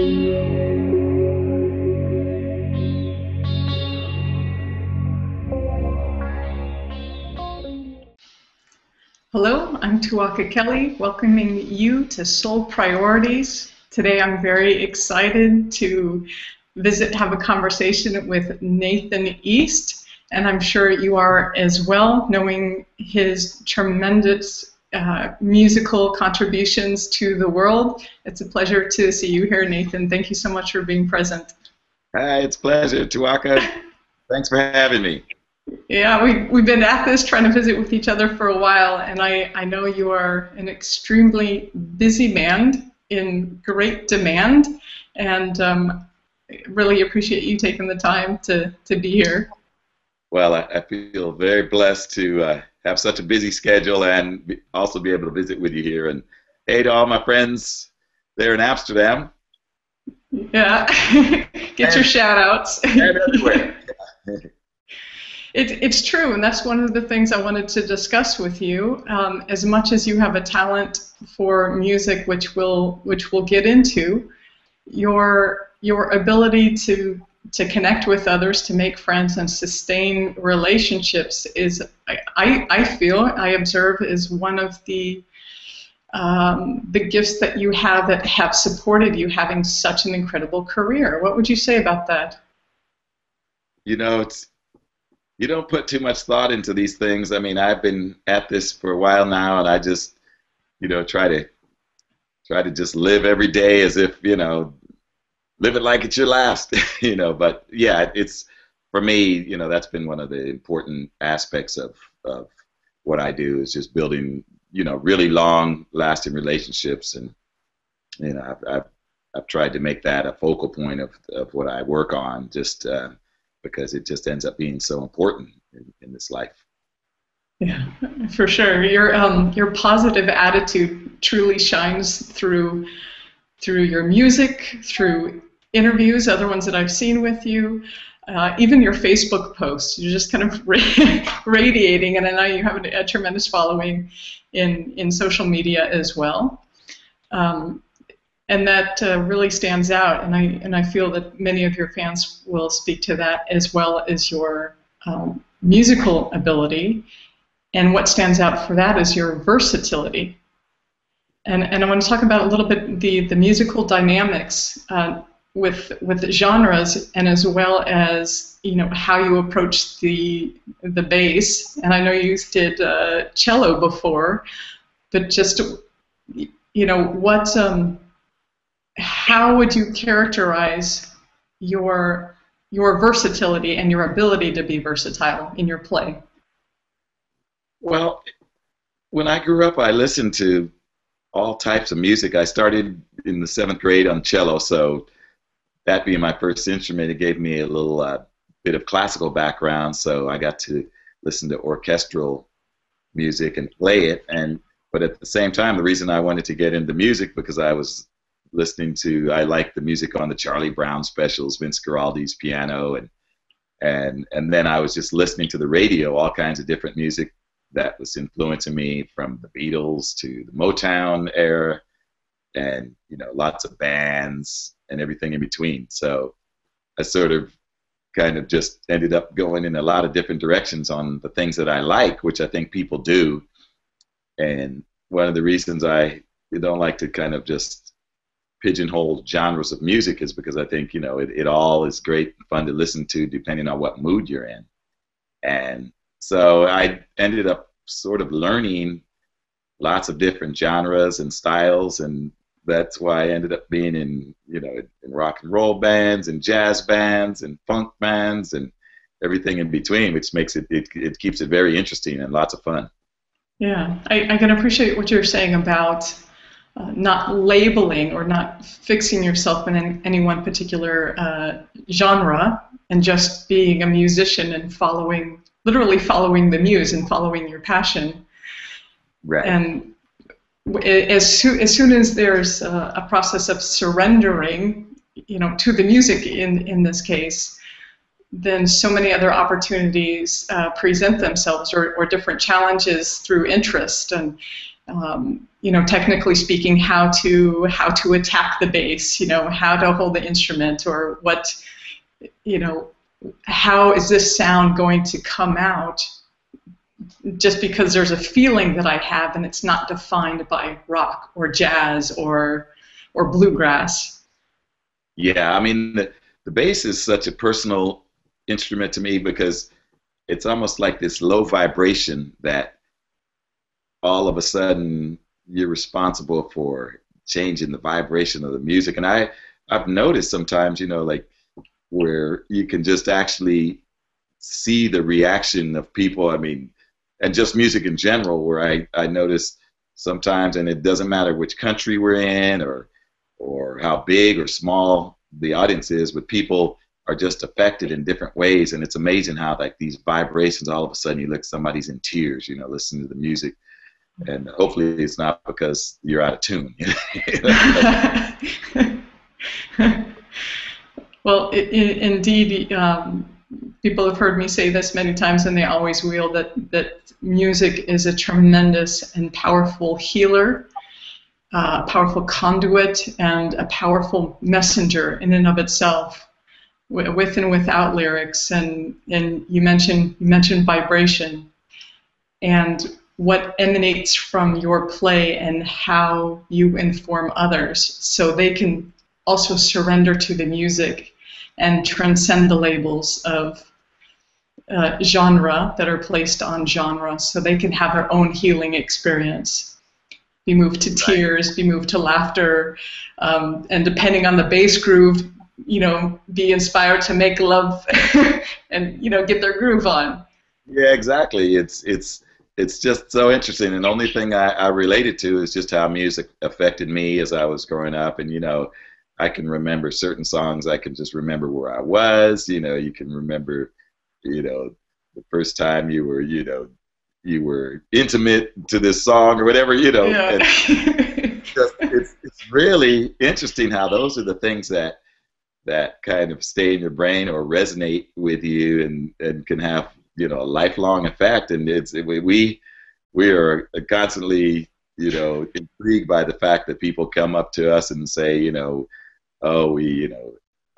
Hello, I'm Tuaca Kelly, welcoming you to Soul Priorities. Today I'm very excited to have a conversation with Nathan East, and I'm sure you are as well, knowing his tremendous musical contributions to the world. It's a pleasure to see you here, Nathan. Thank you so much for being present. Hi, it's a pleasure, Tuaca. Thanks for having me. Yeah, we've been at this trying to visit with each other for a while, and I know you are an extremely busy man in great demand, and really appreciate you taking the time to be here. Well, I feel very blessed to have such a busy schedule and also be able to visit with you here. And hey to all my friends there in Amsterdam. Yeah, get your shout outs. And everywhere. It's true, and that's one of the things I wanted to discuss with you. As much as you have a talent for music, which we'll get into, your ability to connect with others, to make friends, and sustain relationships is, I observe, is one of the gifts that you have that have supported you having such an incredible career. What would you say about that? You know, you don't put too much thought into these things. I mean, I've been at this for a while now, and I just, try to just live every day as if, live it like it's your last, But yeah, it's, for me, that's been one of the important aspects of what I do, is just building, really long-lasting relationships, and I've tried to make that a focal point of what I work on, just because it just ends up being so important in this life. Yeah, for sure. Your positive attitude truly shines through your music, through interviews, other ones that I've seen with you, even your Facebook posts. You're just kind of radiating, and I know you have a tremendous following in social media as well. And that really stands out, and I feel that many of your fans will speak to that, as well as your musical ability. And what stands out for that is your versatility. And I want to talk about a little bit the musical dynamics with genres, and as well as how you approach the bass. And I know you did cello before, but just how would you characterize your versatility and your ability to be versatile in your play? Well, when I grew up, I listened to all types of music. I started in the 7th grade on cello, so that being my first instrument, it gave me a little bit of classical background, so I got to listen to orchestral music and play it. But at the same time, the reason I wanted to get into music, because I was I liked the music on the Charlie Brown specials, Vince Guaraldi's piano, and then I was just listening to the radio, all kinds of different music that was influencing me, from the Beatles to the Motown era, and lots of bands and everything in between. So I sort of kind of just ended up going in a lot of different directions on the things that I like, which I think people do. And one of the reasons I don't like to kind of just pigeonhole genres of music is because I think it all is great and fun to listen to depending on what mood you're in. And so I ended up sort of learning lots of different genres and styles, and that's why I ended up being in rock and roll bands and jazz bands and funk bands and everything in between, which makes it keeps it very interesting and lots of fun. Yeah, I can appreciate what you're saying about not labeling or not fixing yourself in any one particular genre, and just being a musician and literally following the muse and following your passion. Right. And as soon as there's a process of surrendering, to the music in this case, then so many other opportunities present themselves, or different challenges through interest. technically speaking, how to attack the bass, how to hold the instrument, or what, how is this sound going to come out, just because there's a feeling that I have and it's not defined by rock or jazz or bluegrass. Yeah, I mean, the bass is such a personal instrument to me because it's almost like this low vibration that all of a sudden you're responsible for changing the vibration of the music. And I've noticed sometimes, like where you can just actually see the reaction of people. I mean, and just music in general, where I notice sometimes, and it doesn't matter which country we're in or how big or small the audience is, but people are just affected in different ways. And it's amazing how like these vibrations, all of a sudden you look, somebody's in tears, listening to the music. And hopefully it's not because you're out of tune. Well, indeed, people have heard me say this many times, and they always will, that music is a tremendous and powerful healer, a powerful conduit, and a powerful messenger in and of itself, with and without lyrics. And you mentioned vibration, and what emanates from your play and how you inform others, so they can also surrender to the music and transcend the labels of genre that are placed on genre, so they can have their own healing experience. Be moved to tears, be moved to laughter, and depending on the bass groove, be inspired to make love and get their groove on. Yeah, exactly. It's just so interesting, and the only thing I related to is just how music affected me as I was growing up. And I can remember certain songs. I can just remember where I was. You can remember, the first time you were intimate to this song or whatever. Yeah. And it's really interesting how those are the things that kind of stay in your brain or resonate with you and can have a lifelong effect. And we are constantly intrigued by the fact that people come up to us and say oh,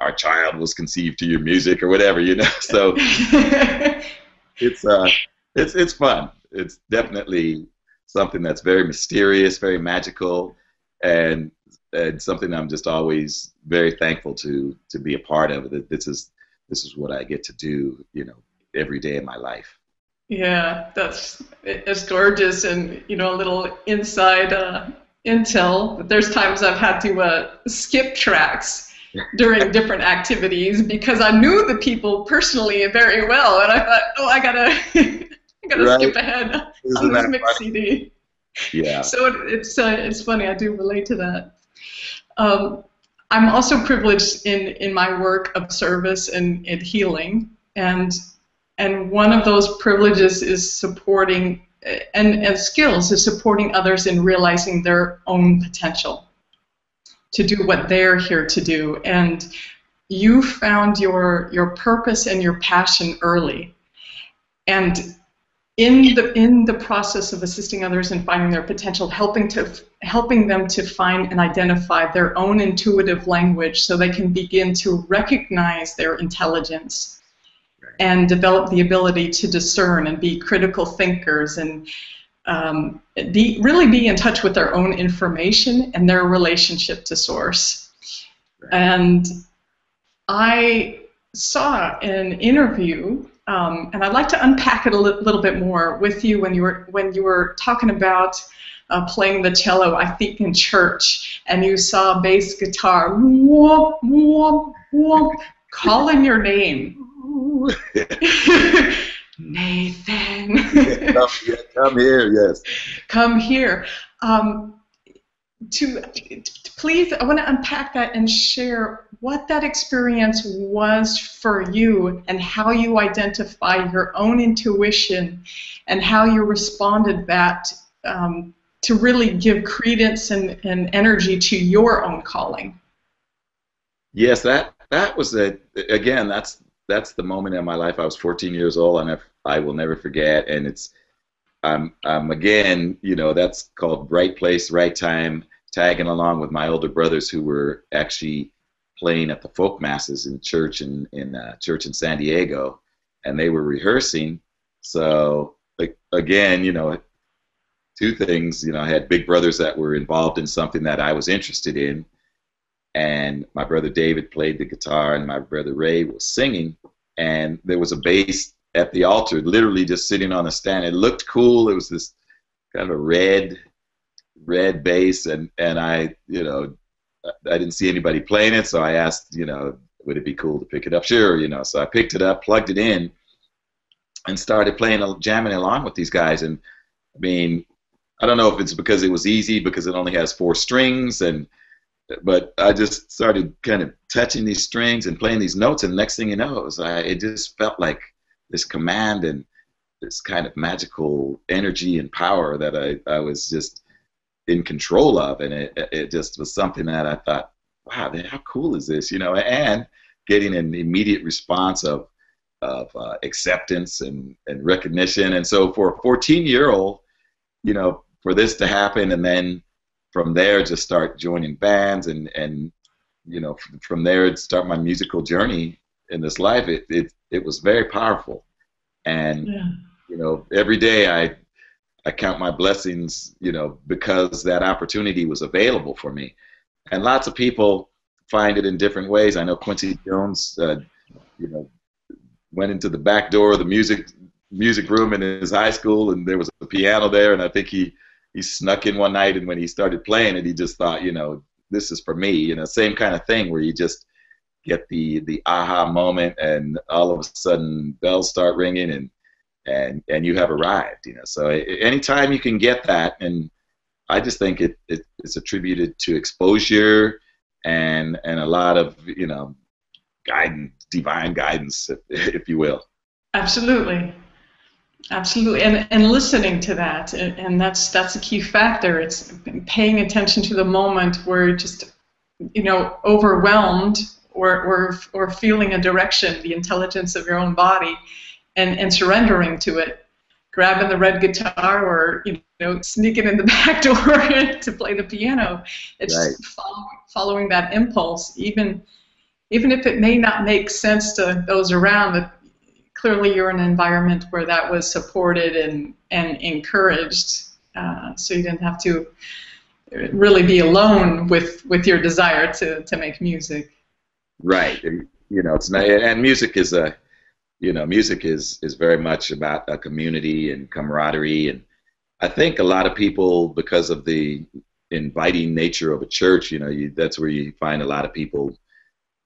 our child was conceived to your music or whatever, so it's fun. It's definitely something that's very mysterious, very magical, and something I'm just always very thankful to be a part of. That this is what I get to do every day in my life. Yeah, it's gorgeous, and a little inside intel. There's times I've had to skip tracks during different activities because I knew the people personally very well, and I thought, oh, I gotta Right. skip ahead on this mix CD. Yeah. So it's funny. I do relate to that. I'm also privileged in my work of service and healing, and one of those privileges is supporting and skills is supporting others in realizing their own potential to do what they're here to do. And you found your purpose and your passion early, and in the process of assisting others in finding their potential, helping them to find and identify their own intuitive language so they can begin to recognize their intelligence and develop the ability to discern and be critical thinkers and really be in touch with their own information and their relationship to source. And I saw an interview, and I'd like to unpack it a little bit more with you when you were talking about playing the cello, I think in church, and you saw bass guitar, whoop, whoop, whoop, calling your name. Nathan. Come here, yes. Come here. Please, I want to unpack that and share what that experience was for you and how you identify your own intuition and how you responded that to really give credence and energy to your own calling. Yes, that was again, that's the moment in my life. I was 14 years old, and I will never forget. And I'm again, that's called right place, right time, tagging along with my older brothers who were actually playing at the folk masses in church church in San Diego, and they were rehearsing. So like, again, two things. I had big brothers that were involved in something that I was interested in, and my brother David played the guitar, and my brother Ray was singing, and there was a bass at the altar, literally just sitting on a stand. It looked cool. It was this kind of a red bass, and I didn't see anybody playing it, so I asked, would it be cool to pick it up? Sure, So I picked it up, plugged it in, and started jamming along with these guys. And I mean, I don't know if it's because it was easy, because it only has 4 strings, but I just started kind of touching these strings and playing these notes, and next thing you know, it just felt like this command and this kind of magical energy and power that I was just in control of, and it just was something that I thought, wow, how cool is this, and getting an immediate response of acceptance and recognition. And so for a 14-year-old, for this to happen, and then from there just start joining bands, and from there start my musical journey in this life, it was very powerful. And every day I count my blessings, because that opportunity was available for me. And lots of people find it in different ways. I know Quincy Jones, went into the back door of the music room in his high school, and there was a piano there, and I think he snuck in one night, and when he started playing it, he just thought, this is for me. Same kind of thing where you just get the aha moment, and all of a sudden bells start ringing, and you have arrived. So anytime you can get that, and I just think it's attributed to exposure and a lot of divine guidance, if you will. Absolutely, and listening to that, and that's a key factor. It's paying attention to the moment where you're just overwhelmed or feeling a direction, the intelligence of your own body, and surrendering to it, grabbing the red guitar, or sneaking in the back door to play the piano. It's right. Just following that impulse, even if it may not make sense to those around. But clearly, you're in an environment where that was supported and encouraged, so you didn't have to really be alone with your desire to make music. Right, and it's not, and music is music is very much about a community and camaraderie, and I think a lot of people, because of the inviting nature of a church, that's where you find a lot of people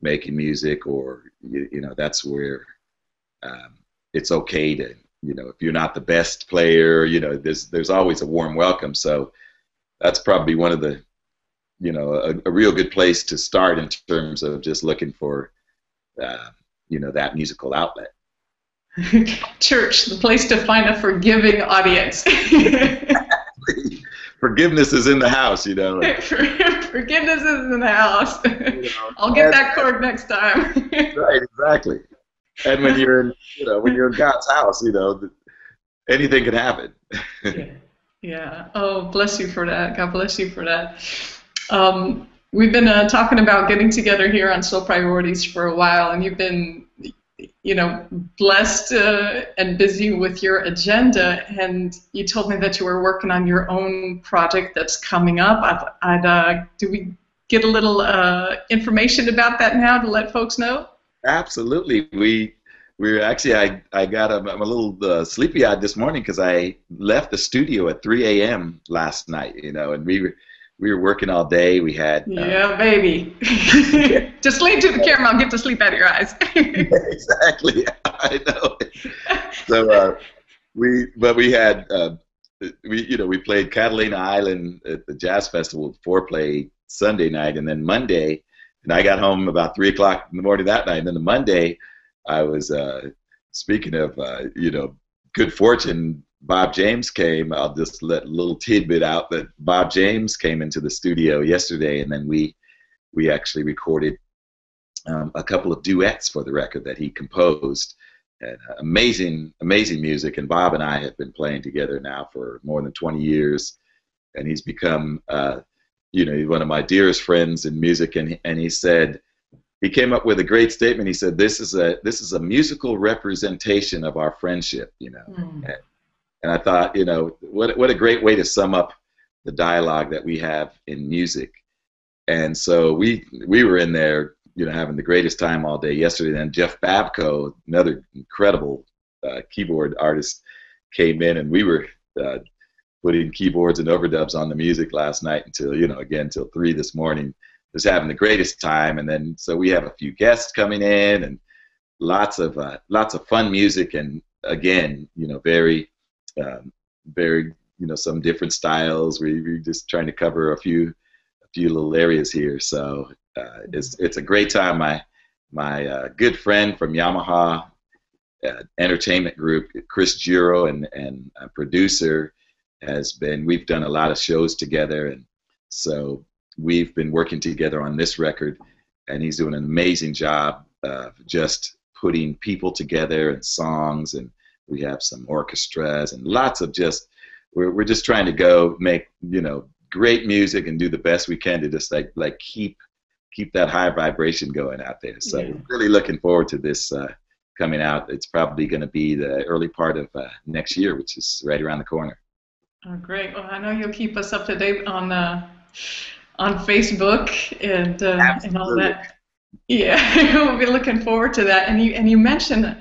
making music, or that's where it's okay to, if you're not the best player, there's always a warm welcome. So that's probably one of the a real good place to start in terms of just looking for that musical outlet. Church, the place to find a forgiving audience. Forgiveness is in the house, Forgiveness is in the house. I'll get that chord next time. Right, exactly. And when you're in God's house, anything can happen. Yeah. Oh, bless you for that. God bless you for that. We've been talking about getting together here on Soul Priorities for a while, and you've been blessed and busy with your agenda, and you told me that you were working on your own project that's coming up. Do we get a little information about that now to let folks know? Absolutely. We're actually, I'm a little sleepy-eyed this morning because I left the studio at 3 a.m. last night, and we were working all day. We had yeah, baby. Just lean to the camera. I'll get to sleep out of your eyes. Exactly. I know. So we had we played Catalina Island at the Jazz Festival with Fourplay Sunday night, and then Monday, and I got home about 3 o'clock in the morning that night. And then the Monday, I was speaking of good fortune. Bob James came. I'll just let a little tidbit out that Bob James came into the studio yesterday, and then we actually recorded a couple of duets for the record that he composed. and amazing music. And Bob and I have been playing together now for more than 20 years, and he's become one of my dearest friends in music. And he said, he came up with a great statement. He said, this is a musical representation of our friendship, And I thought, what a great way to sum up the dialogue that we have in music. And so we were in there, having the greatest time all day yesterday. Then Jeff Babco, another incredible keyboard artist, came in, and we were putting keyboards and overdubs on the music last night until, till 3 this morning, just having the greatest time. And then so we have a few guests coming in, and lots of fun music, and again, very some different styles. We're just trying to cover a few little areas here. So it's a great time. My good friend from Yamaha Entertainment Group, Chris Giro, and a producer, we've done a lot of shows together, and so we've been working together on this record, and he's doing an amazing job of just putting people together and songs, and we have some orchestras and lots of we're just trying to go make great music and do the best we can to just like keep that high vibration going out there. So we're really looking forward to this coming out. It's probably going to be the early part of next year, which is right around the corner. Oh, great. Well, I know you'll keep us up to date on Facebook and all that. Yeah, we'll be looking forward to that. And you mentioned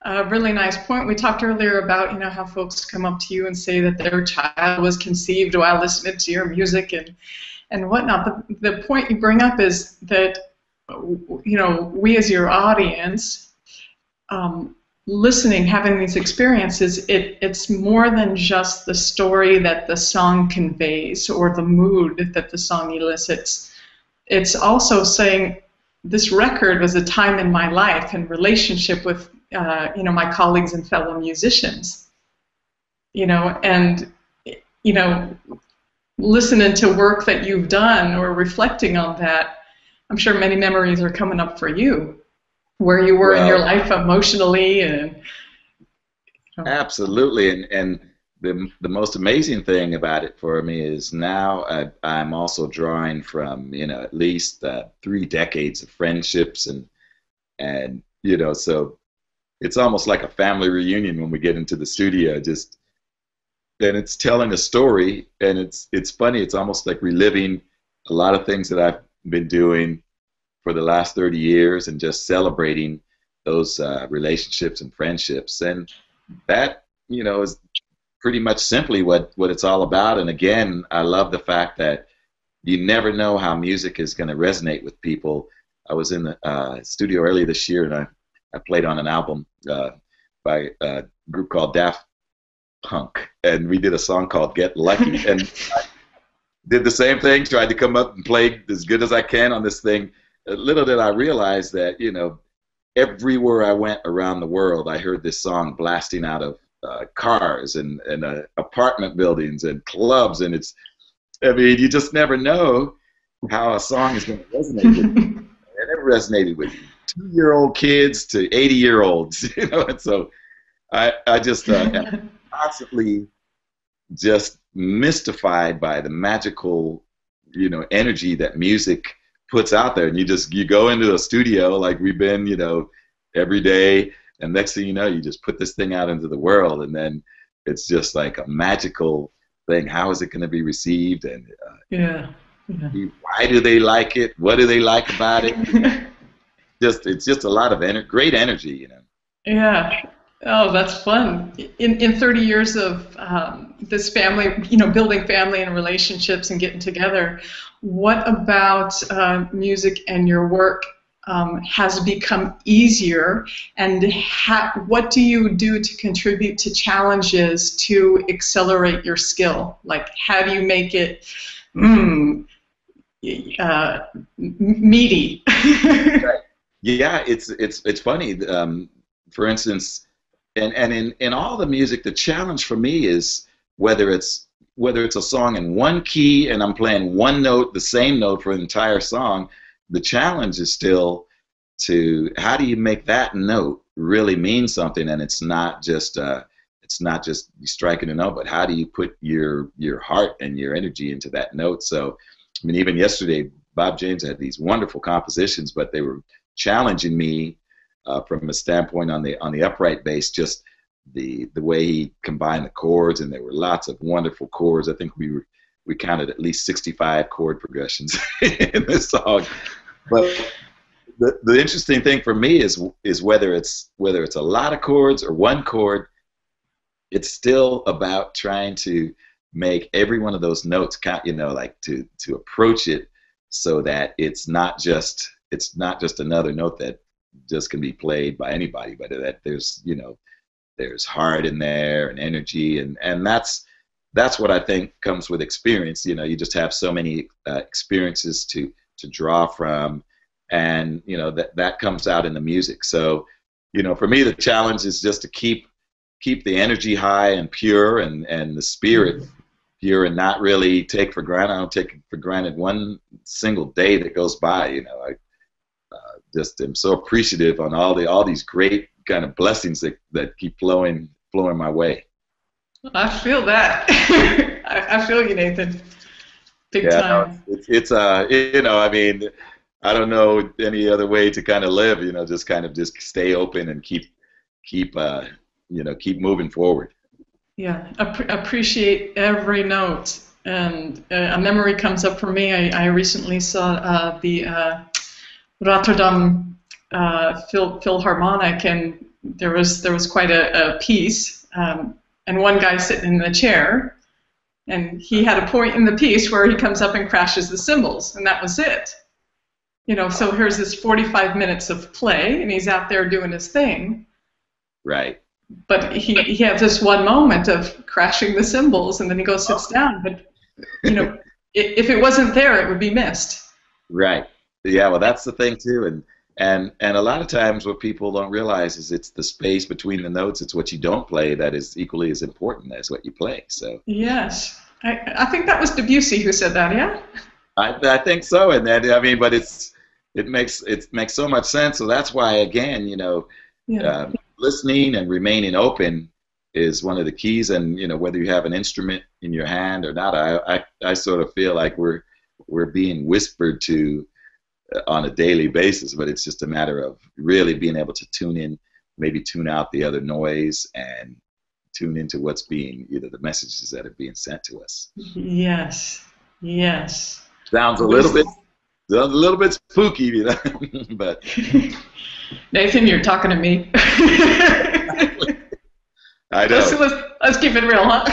a really nice point. We talked earlier about how folks come up to you and say that their child was conceived while listening to your music and whatnot. But the point you bring up is that we as your audience, listening, having these experiences, it's more than just the story that the song conveys or the mood that the song elicits. It's also saying, this record was a time in my life and relationship with my colleagues and fellow musicians, and listening to work that you've done or reflecting on that, I'm sure many memories are coming up for you, where you were in your life emotionally. And absolutely, and the most amazing thing about it for me is now I'm also drawing from at least 3 decades of friendships, and so it's almost like a family reunion when we get into the studio. And it's telling a story, and it's funny. It's almost like reliving a lot of things that I've been doing for the last 30 years, and just celebrating those relationships and friendships. And that is pretty much simply what it's all about. And again, I love the fact that you never know how music is going to resonate with people. I was in the studio earlier this year, and I played on an album by a group called Daft Punk, and we did a song called Get Lucky, and I did the same thing, tried to come up and play as good as I can on this thing. Little did I realize that, everywhere I went around the world, I heard this song blasting out of cars and apartment buildings and clubs, and you just never know how a song is going to resonate with you. And it resonated with 2-year-old kids to 80-year-olds, and so I just am constantly just mystified by the magical, energy that music puts out there. And you go into a studio like we've been, every day, and next thing you know, you just put this thing out into the world, and then it's just like a magical thing. How is it going to be received? And why do they like it? What do they like about it? It's just a lot of great energy, Yeah. Oh, that's fun. In 30 years of this family, building family and relationships and getting together, what about music and your work has become easier? And what do you do to contribute to challenges to accelerate your skill? Like, how do you make it meaty? Right. Yeah, it's funny. For instance, and in all the music, the challenge for me is whether it's a song in one key and I'm playing one note, the same note for the entire song. The challenge is still how do you make that note really means something, and it's not just you striking a note, but how do you put your heart and your energy into that note? So, I mean, even yesterday, Bob James had these wonderful compositions, but they were challenging me from a standpoint on the upright bass, just the way he combined the chords, and there were lots of wonderful chords. I think we counted at least 65 chord progressions in this song. But the interesting thing for me is whether it's a lot of chords or one chord, it's still about trying to make every one of those notes count, like to approach it so that it's not just another note that just can be played by anybody, but that there's heart in there and energy, and that's what I think comes with experience. You just have so many experiences to draw from, and that comes out in the music. So for me, the challenge is just to keep the energy high and pure, and the spirit pure, and not really take for granted. I don't take for granted one single day that goes by. I just am so appreciative on all these great kind of blessings that keep flowing my way. I feel that. I feel you, Nathan. Big time. No, it's I mean, I don't know any other way to kind of live. Just stay open and keep moving forward. Yeah, appreciate every note. And a memory comes up for me. I recently saw the Rotterdam Philharmonic, and there was quite a piece, and one guy sitting in the chair, and he had a point in the piece where he comes up and crashes the cymbals, and that was it. So here's this 45 minutes of play, and he's out there doing his thing. Right. But he had this one moment of crashing the cymbals, and then he goes, sits down. But if it wasn't there, it would be missed. Right. Yeah. Well, that's the thing too, and a lot of times what people don't realize is it's the space between the notes. It's what you don't play that is equally as important as what you play. So. Yes, I think that was Debussy who said that. Yeah. I think so, and that but it makes so much sense. So that's why again, listening and remaining open is one of the keys. And whether you have an instrument in your hand or not, I sort of feel like we're being whispered to on a daily basis, but it's just a matter of really being able to tune in, maybe tune out the other noise, and tune into what's being, the messages that are being sent to us. Yes. Sounds a little bit spooky, but. Nathan, you're talking to me. I know. Let's keep it real, huh?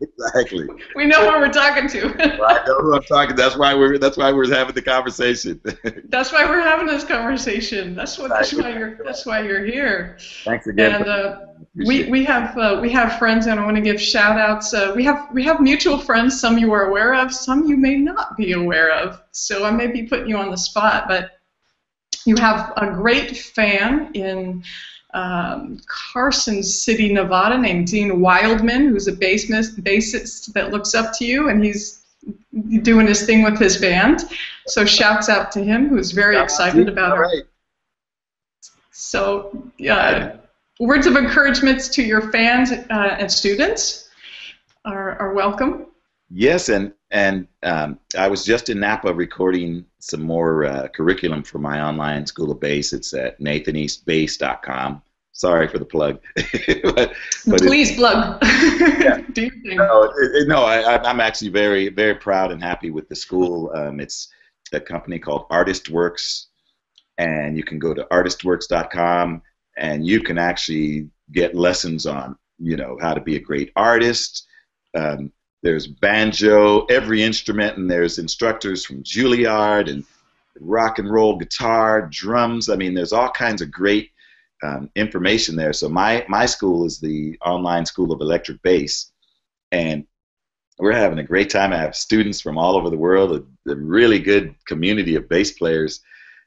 Exactly. We know who we're talking to. Well, I know who I'm talking. That's why we're having the conversation. That's why we're having this conversation. That's why you're here. Thanks again. And we have friends, and I want to give shout outs. We have mutual friends. Some you are aware of, some you may not be aware of. So I may be putting you on the spot, but you have a great fan in Carson City, Nevada, named Dean Wildman, who's a bassist that looks up to you, and he's doing his thing with his band. So shouts out to him, who's very excited about it. Right. So words of encouragement to your fans and students are welcome. Yes, and I was just in Napa recording some more curriculum for my online school of bass. It's at nathaneastbass.com. Sorry for the plug. but please plug. Yeah. I'm actually very, very proud and happy with the school. It's a company called ArtistWorks, and you can go to artistworks.com, and you can actually get lessons on, how to be a great artist. There's banjo, every instrument, and there's instructors from Juilliard and rock and roll guitar, drums. I mean, there's all kinds of great information there. So my school is the Online School of Electric Bass, and we're having a great time. I have students from all over the world, a really good community of bass players,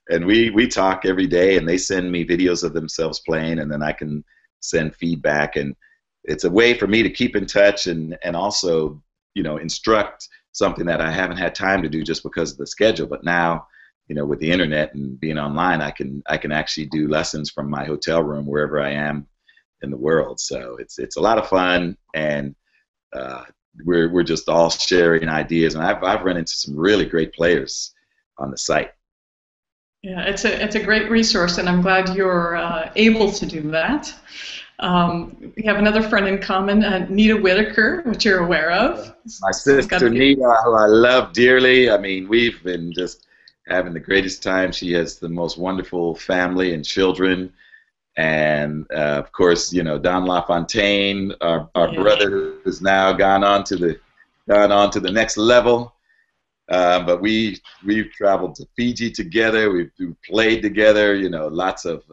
and we talk every day, and they send me videos of themselves playing, and then I can send feedback, and it's a way for me to keep in touch and also, instruct something that I haven't had time to do just because of the schedule. But now, with the internet and being online, I can actually do lessons from my hotel room wherever I am in the world. So it's a lot of fun, and we're just all sharing ideas, and I've run into some really great players on the site. Yeah, it's a great resource, and I'm glad you're able to do that. We have another friend in common, Nita Whittaker, which you're aware of. My sister Nita, who I love dearly. I mean, we've been just having the greatest time. She has the most wonderful family and children. And of course, Don LaFontaine, our brother, who's now gone on to the next level. But we've traveled to Fiji together. We've played together. Lots of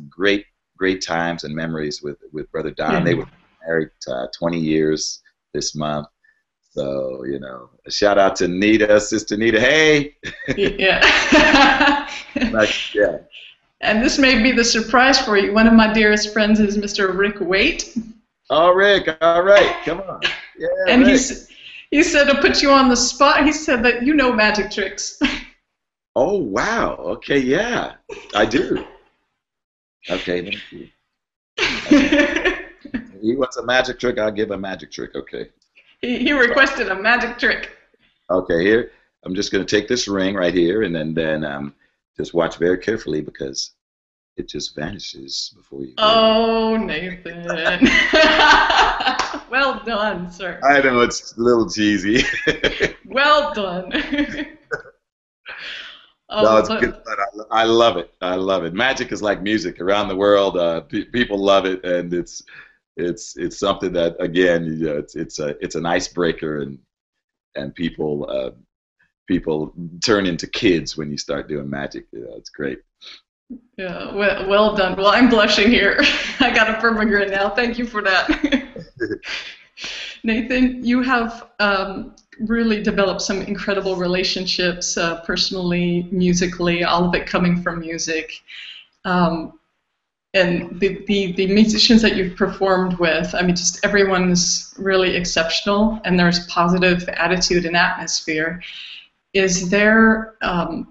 great times and memories with Brother Don. Yeah. They were married 20 years this month. So a shout out to Nita, Sister Nita. Hey. Yeah. Yeah. And this may be the surprise for you. One of my dearest friends is Mr. Rick Waite. Oh, Rick, all right, come on. Yeah, and Rick. He said to put you on the spot, he said that you know magic tricks. Oh, wow. Okay, yeah, I do. Okay, thank you. He wants a magic trick, I'll give a magic trick, okay. He requested a magic trick. Okay, here, I'm just going to take this ring right here, and then just watch very carefully because it just vanishes before you. Oh, Nathan. Well done, sir. I know, it's a little cheesy. Well done. No, it's good fun. I love it. I love it. Magic is like music around the world. People love it, and it's something that, again, it's an icebreaker, and people turn into kids when you start doing magic. It's great. Yeah, well done. Well, I'm blushing here. I got a perma grin now. Thank you for that. Nathan, you have really developed some incredible relationships, personally, musically, all of it coming from music. And the musicians that you've performed with, I mean, just everyone's really exceptional, and there's positive attitude and atmosphere. Is there, a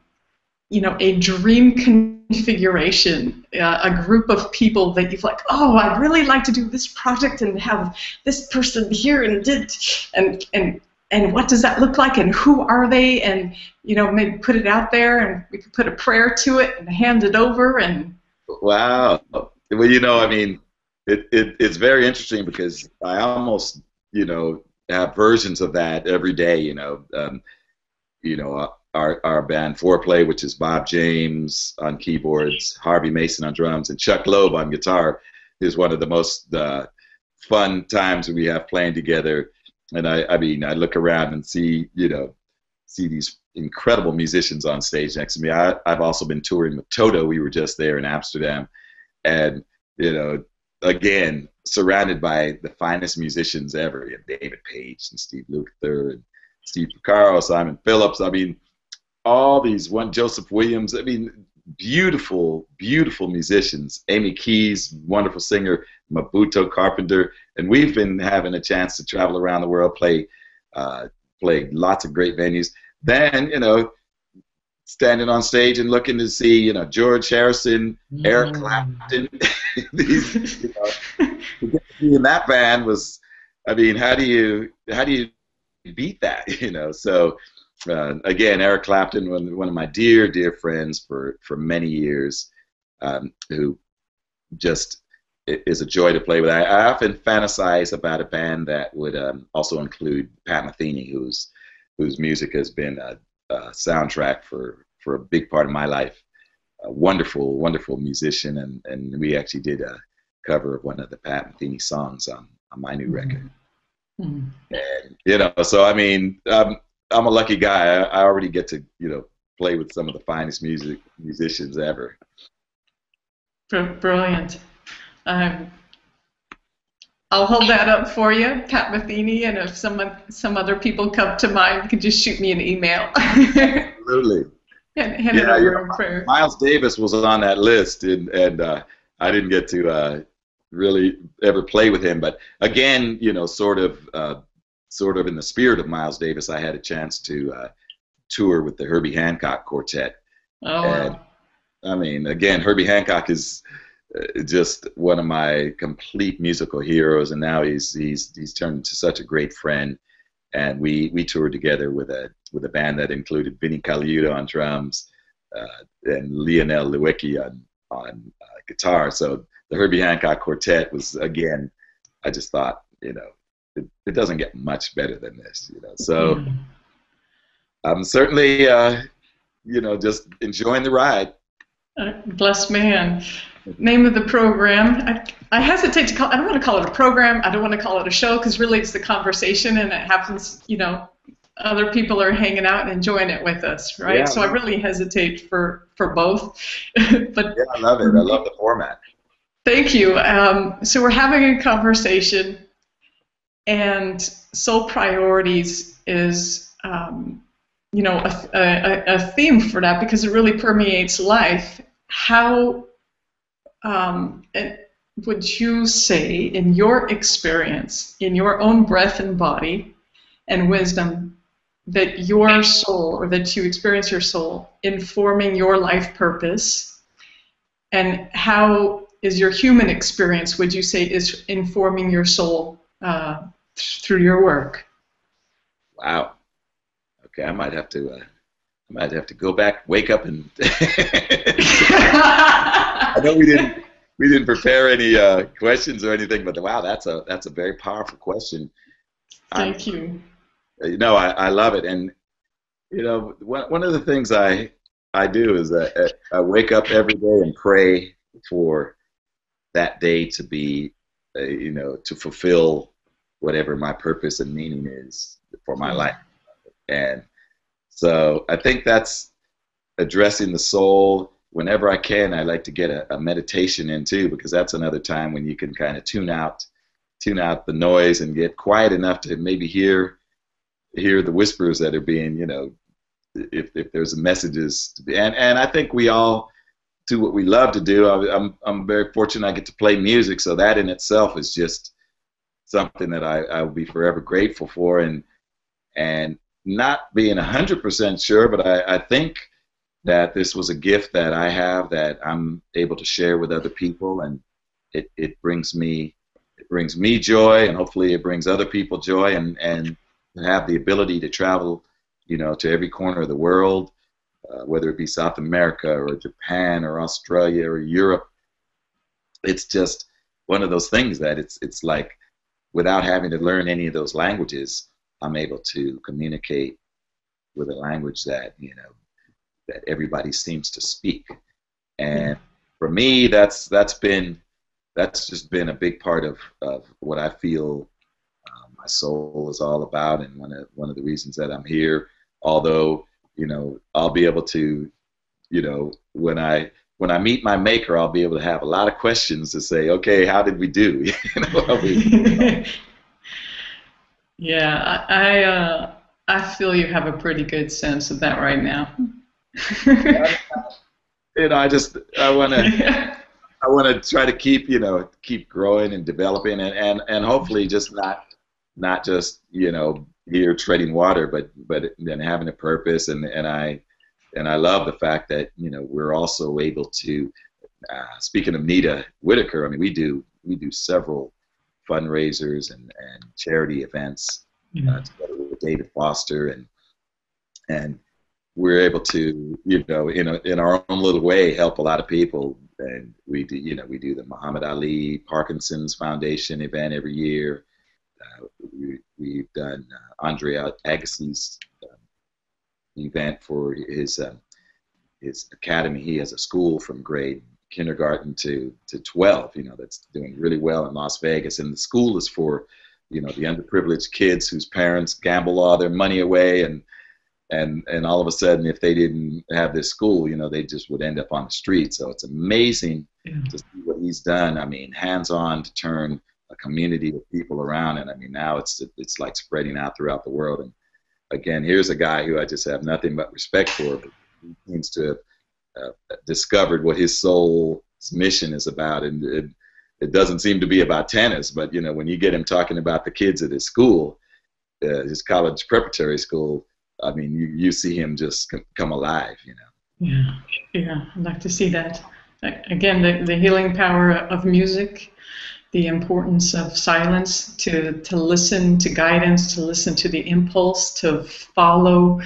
dream configuration, a group of people that you've like, oh, I'd really like to do this project and have this person here and what does that look like and who are they, and maybe put it out there and we could put a prayer to it and hand it over and. Wow. Well, I mean, it's very interesting because I almost have versions of that every day. Our band Fourplay, which is Bob James on keyboards, Harvey Mason on drums, and Chuck Loeb on guitar, is one of the most fun times we have playing together. And I mean, I look around and see these incredible musicians on stage next to me. I've also been touring with Toto. We were just there in Amsterdam, and again, surrounded by the finest musicians ever. You have David Page and Steve Lukather and Steve Porcaro, Simon Phillips. I mean, all these, Joseph Williams. I mean, beautiful, beautiful musicians. Amy Keys, wonderful singer. Mabuto Carpenter, and we've been having a chance to travel around the world, play lots of great venues. Then, standing on stage and looking to see, George Harrison, Eric Clapton. These, to get to be in that band was, I mean, how do you beat that? So again, Eric Clapton, one of my dear, dear friends for many years, who just is a joy to play with. I often fantasize about a band that would also include Pat Metheny, whose music has been a soundtrack for a big part of my life. A wonderful, wonderful musician, and we actually did a cover of one of the Pat Metheny songs on my new record. Mm-hmm. And so I mean, I'm a lucky guy. I already get to play with some of the finest musicians ever. Brilliant. I'll hold that up for you, Pat Metheny, and if some other people come to mind, you can just shoot me an email. Absolutely. Hand it over in prayer. Miles Davis was on that list, and I didn't get to really ever play with him. But again, sort of in the spirit of Miles Davis, I had a chance to tour with the Herbie Hancock Quartet Oh, And wow. I mean, again, Herbie Hancock is just one of my complete musical heroes, and now he's turned into such a great friend. And we toured together with a band that included Vinny Colaiuta on drums, and Lionel Lewicki on guitar. So the Herbie Hancock Quartet was, again, I just thought, it doesn't get much better than this, So Yeah. I'm certainly, just enjoying the ride. Blessed man. Name of the program. I hesitate to call. I don't want to call it a program. I don't want to call it a show because really it's the conversation, and it happens. Other people are hanging out and enjoying it with us, right? Yeah, So I really hesitate for both. But yeah, I love it. I love the format. thank you. So we're having a conversation, and soul priorities is a theme for that because it really permeates life. How would you say, in your experience, in your own breath and body and wisdom, that your soul, or that you experience your soul informing your life purpose? And how is your human experience, would you say, is informing your soul through your work? Wow. Okay, I might have to go back, wake up, and I know we didn't prepare any questions or anything, but wow, that's a very powerful question. I'm, Thank you. I love it, and one of the things I do is I wake up every day and pray for that day to be, to fulfill whatever my purpose and meaning is for my life. And so I think that's addressing the soul. Whenever I can, I like to get a meditation in too, because that's another time when you can kind of tune out the noise and get quiet enough to maybe hear the whispers that are being, if there's messages to be. And I think we all do what we love to do. I'm very fortunate I get to play music, so that in itself is just something that I will be forever grateful for. And not being 100% sure, but I think that this was a gift that I have that I'm able to share with other people, and it brings me joy, and hopefully it brings other people joy, and have the ability to travel, to every corner of the world, whether it be South America or Japan or Australia or Europe. It's just one of those things that it's like, without having to learn any of those languages, I'm able to communicate with a language that that everybody seems to speak. And for me, that's just been a big part of what I feel my soul is all about, and one of the reasons that I'm here. Although I'll be able to, when I meet my maker, I'll be able to have a lot of questions to say, okay, how did we do? Yeah, I feel you have a pretty good sense of that right now. I want to try to keep growing and developing, and hopefully just not just here treading water, but then having a purpose. And I love the fact that we're also able to, speaking of Nita Whittaker, I mean, we do several fundraisers and charity events together with David Foster, and we're able to, in our own little way, help a lot of people. And we do the Muhammad Ali Parkinson's Foundation event every year. We've done Andre Agassi's event for his academy. He has a school from grade kindergarten to 12. That's doing really well in Las Vegas, and the school is for the underprivileged kids whose parents gamble all their money away, and all of a sudden, if they didn't have this school, they just would end up on the street. So it's amazing to see what he's done. I mean, hands-on to turn a community of people around, and I mean, now it's like spreading out throughout the world. And again, here's a guy who I just have nothing but respect for, but he seems to have discovered what his soul's mission is about, and it doesn't seem to be about tennis, but when you get him talking about the kids at his school, his college preparatory school, I mean, you see him just come alive. Yeah, yeah, I'd like to see that. Again, the healing power of music, the importance of silence to listen to guidance, to listen to the impulse, to follow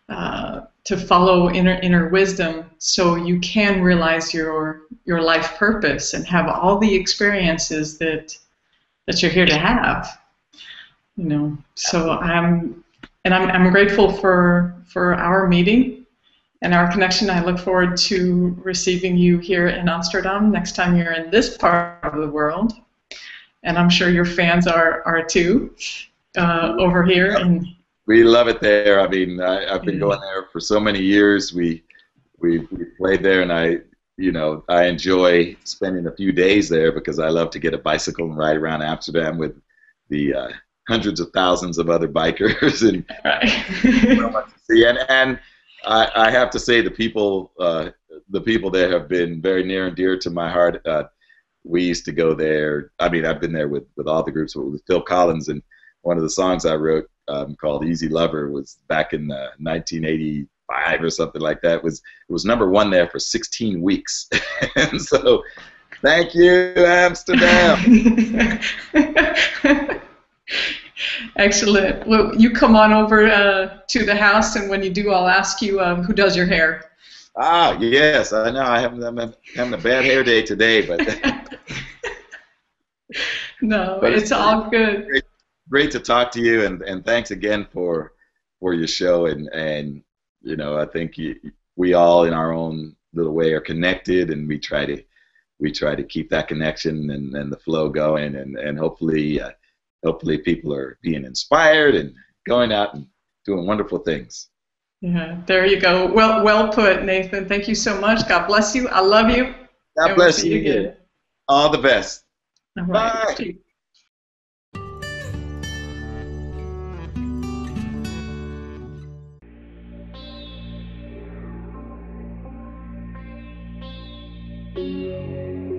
inner wisdom, so you can realize your life purpose and have all the experiences that you're here to have. You know, so I'm grateful for our meeting and our connection. I look forward to receiving you here in Amsterdam next time you're in this part of the world, and I'm sure your fans are too over here. And we love it there. I mean, I've been going there for so many years. We played there, and I enjoy spending a few days there because I love to get a bicycle and ride around Amsterdam with the hundreds of thousands of other bikers and so much to see. And I have to say the people there have been very near and dear to my heart. We used to go there. I mean, I've been there with all the groups, but with Phil Collins, and one of the songs I wrote called "Easy Lover" was back in 1985 or something like that. It was #1 there for 16 weeks, and so thank you, Amsterdam. Excellent. Well, you come on over to the house, and when you do, I'll ask you who does your hair. Ah, yes, I know. I'm having a bad hair day today, but no, but it's all good. Great to talk to you, and thanks again for your show. And I think we all in our own little way are connected, and we try to keep that connection and the flow going, and hopefully people are being inspired and going out and doing wonderful things. Yeah, there you go. Well put, Nathan. Thank you so much. God bless you. I love you. God bless you again. All the best. All right. Bye.